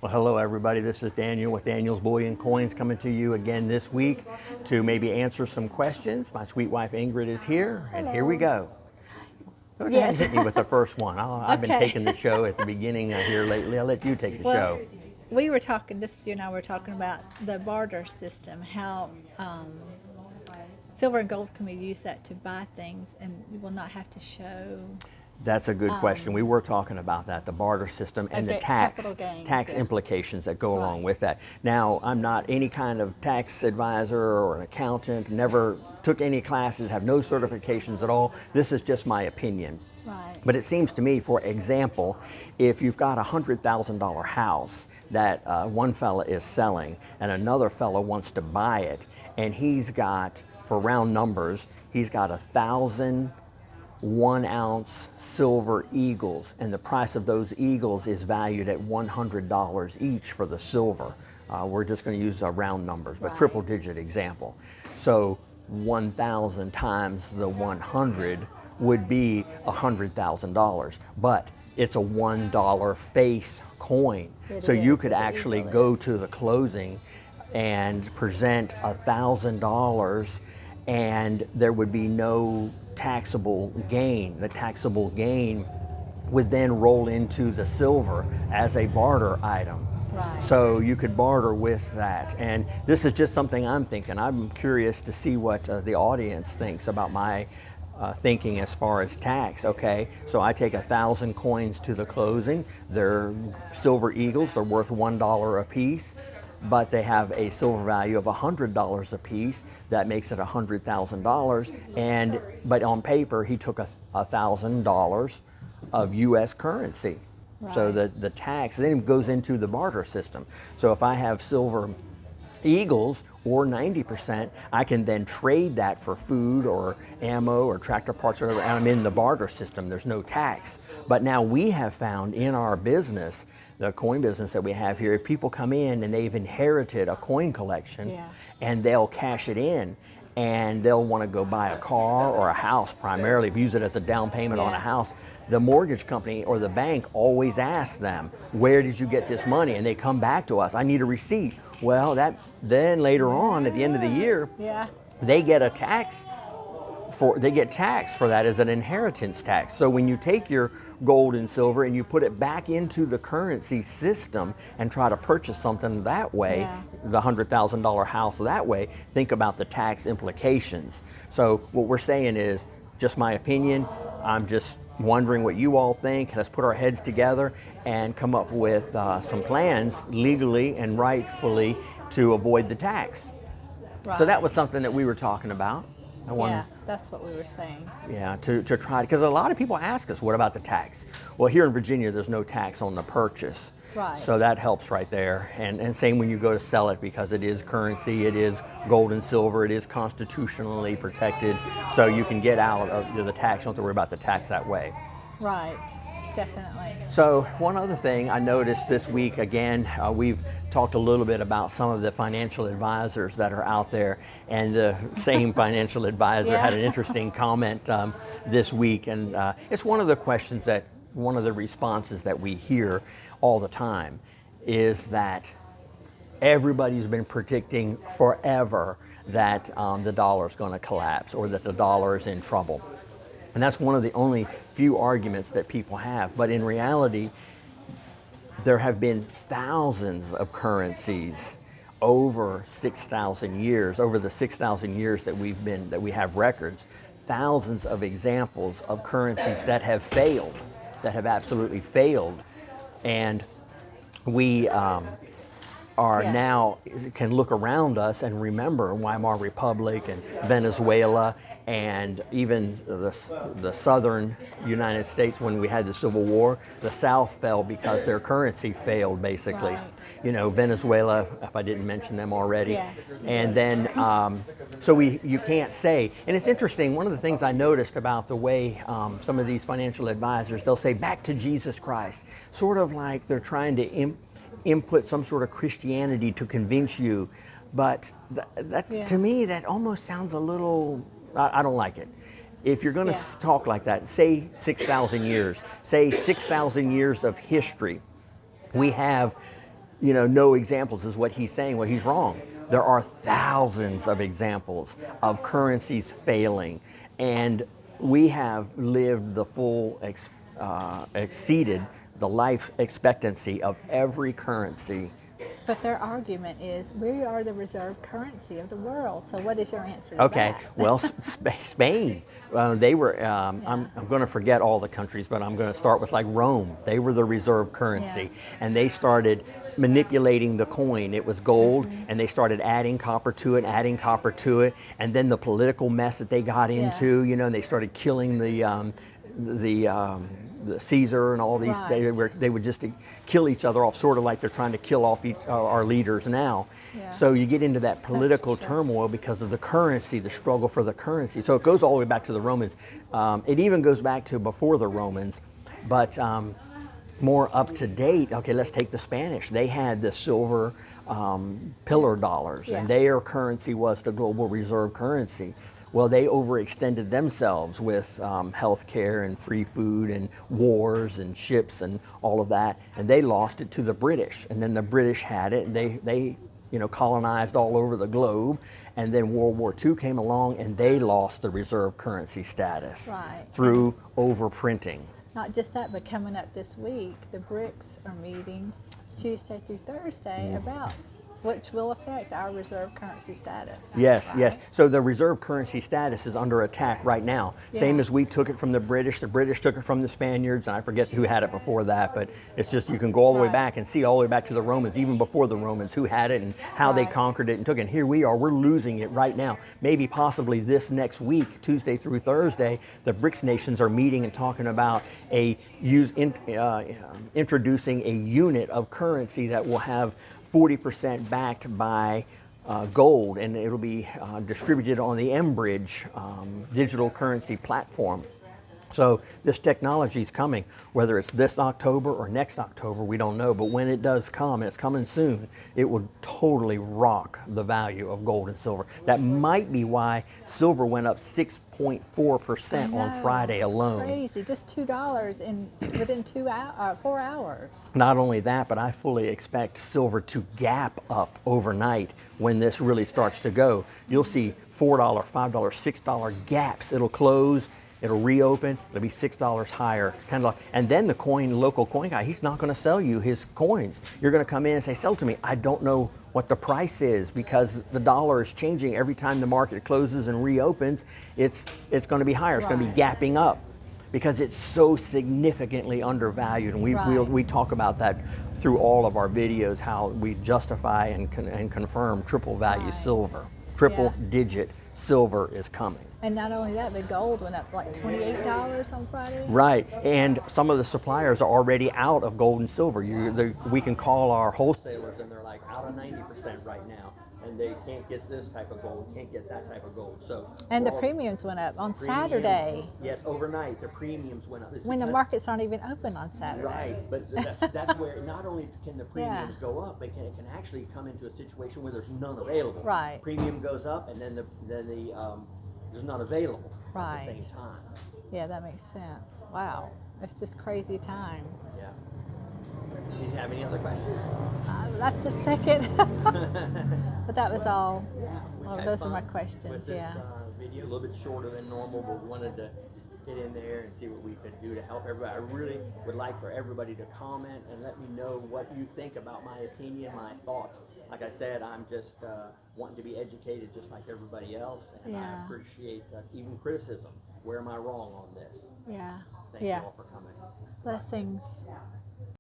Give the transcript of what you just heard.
Well, hello everybody. This is Daniel with Daniel's Bullion Coins coming to you again this week to maybe answer some questions. My sweet wife Ingrid is here, and here we go. Go ahead and Yes. hit me with the first one. I've been Okay. taking the show at the beginning here lately. I'll let you take the show. We were talking, you and I were talking about the barter system, how silver and gold can we use that to buy things and we will not have to show. That's a good question. We were talking about that, the barter system and the Okay, tax capital gains, tax yeah. implications that go along Right. with that. Now, I'm not any kind of tax advisor or an accountant, never took any classes, have no certifications at all. This is just my opinion. Right. But it seems to me, for example, if you've got a $100,000 house that one fella is selling and another fella wants to buy it, and he's got, for round numbers, he's got 1,000 1-ounce silver eagles, and the price of those eagles is valued at $100 each for the silver. We're just going to use round numbers, but Right. triple digit example. So 1,000 times the 100 would be $100,000, but it's a $1 face coin. It So you is, could with the actually eagle go in. to the closing and present $1,000, and there would be no taxable gain. The taxable gain would then roll into the silver as a barter item. Right. So you could barter with that. And this is just something I'm thinking. I'm curious to see what the audience thinks about my thinking as far as tax. Okay, so I take 1,000 coins to the closing. They're silver eagles. They're worth $1 a piece, but they have a silver value of $100 a piece. That makes it $100,000. And but on paper, he took $1,000 of U.S. currency. So Right. the tax then goes into the barter system. So if I have silver eagles or 90%, I can then trade that for food or ammo or tractor parts or whatever, and I'm in the barter system. There's no tax. But now we have found in our business, the coin business that we have here, if people come in and they've inherited a coin collection, Yeah. and they'll cash it in, and they'll want to go buy a car or a house, primarily use it as a down payment on a Yeah. house, the mortgage company or the bank always asks them, where did you get this money? And they come back to us, I need a receipt. Well, then later on at the end of the year, Yeah. they get taxed for that as an inheritance tax. So when you take your gold and silver and you put it back into the currency system and try to purchase something that way, Yeah. the $100,000 house that way, think about the tax implications. So what we're saying is, just my opinion, I'm just wondering what you all think. Let's put our heads together and come up with some plans legally and rightfully to avoid the tax. So that Right. was something that we were talking about. I wanted, Yeah, that's what we were saying. yeah, to try, because a lot of people ask us, what about the tax? Well, here in Virginia, there's no tax on the purchase. Right. So that helps right there. And same when you go to sell it, because it is currency, it is gold and silver, it is constitutionally protected. So you can get out of the tax, you don't have to worry about the tax that way. Right. Definitely. So one other thing I noticed this week, again, we've talked a little bit about some of the financial advisors that are out there, and the same financial advisor had an interesting comment this week, and it's one of the questions that, one of the responses that we hear all the time is that everybody's been predicting forever that the dollar's going to collapse or that the dollar is in trouble. And that's one of the only few arguments that people have. But in reality, there have been thousands of currencies over 6,000 years, over the 6,000 years that we have records, thousands of examples of currencies that have failed, that have absolutely failed. And we Yeah. now can look around us and remember Weimar Republic and Venezuela, and even the southern United States when we had the Civil War. The South fell because their currency failed, basically. Right. You know, Venezuela, if I didn't mention them already. Yeah. And then, so you can't say. And it's interesting, one of the things I noticed about the way some of these financial advisors, they'll say back to Jesus Christ, sort of like they're trying to input some sort of Christianity to convince you. But Yeah. to me, that almost sounds a little, I don't like it. If you're going to Yeah. talk like that, say 6,000 years, say 6,000 years of history. We have no examples is what he's saying. Well, he's wrong. There are thousands of examples of currencies failing, and we have lived the full, exceeded the life expectancy of every currency. But their argument is we are the reserve currency of the world. So what is your answer to Okay, that? well, Spain, they were, I'm going to forget all the countries, but I'm going to start with like Rome. They were the reserve currency, and they started manipulating the coin. It was gold, and they started adding copper to it, and then the political mess that they got into, and they started killing the Caesar and all these. Right. They would just kill each other off, sort of like they're trying to kill off our leaders now. Yeah. So you get into that political turmoil because of the currency, the struggle for the currency. So it goes all the way back to the Romans. It even goes back to before the Romans, but more up to date. Okay, let's take the Spanish. They had the silver pillar dollars, and their currency was the global reserve currency. Well, they overextended themselves with health care and free food and wars and ships and all of that, and they lost it to the British. And then the British had it, and they colonized all over the globe. And then World War II came along, and they lost the reserve currency status through overprinting. Not just that, but coming up this week, the BRICS are meeting Tuesday through Thursday about which will affect our reserve currency status. Yes, yes. So the reserve currency status is under attack right now. Same as we took it from the British took it from the Spaniards, and I forget who had it before that, but it's just, you can go all the way back and see all the way back to the Romans, even before the Romans, who had it and how they conquered it and took it. And here we are, we're losing it right now. Maybe possibly this next week, Tuesday through Thursday, the BRICS nations are meeting and talking about introducing a unit of currency that will have 40% backed by gold, and it'll be distributed on the Mbridge digital currency platform. So this technology is coming, whether it's this October or next October, we don't know. But when it does come, and it's coming soon, it will totally rock the value of gold and silver. That might be why silver went up 6.4% on Friday alone. Crazy, just $2 within 4 hours. Not only that, but I fully expect silver to gap up overnight when this really starts to go. You'll see $4, $5, $6 gaps. It'll close. It'll reopen, it'll be $6 higher, $10. And then the local coin guy, he's not gonna sell you his coins. You're gonna come in and say, sell to me. I don't know what the price is, because the dollar is changing every time the market closes and reopens. It's gonna be higher, it's gonna be gapping up, because it's so significantly undervalued. And we talk about that through all of our videos, how we justify and confirm triple value silver. Triple digit silver is coming. And not only that, but gold went up like $28 on Friday. Right, and some of the suppliers are already out of gold and silver. We can call our wholesalers, and they're like out of 90% right now, and they can't get this type of gold, can't get that type of gold. So and the premiums went up on Saturday. Yes, overnight the premiums went up. When the markets aren't even open on Saturday. Right, but that's where not only can the premiums go up, but it can actually come into a situation where there's none available. Right. Premium goes up, and then there's not available at the same time. Yeah, that makes sense. Wow, it's just crazy times. Yeah. Do you have any other questions? Not the second, but that was all. Well, Those are my questions. With this video, a little bit shorter than normal, but we wanted to get in there and see what we could do to help everybody. I really would like for everybody to comment and let me know what you think about my opinion, my thoughts. Like I said, I'm just wanting to be educated just like everybody else, and I appreciate even criticism. Where am I wrong on this? Yeah. Thank you all for coming. Blessings.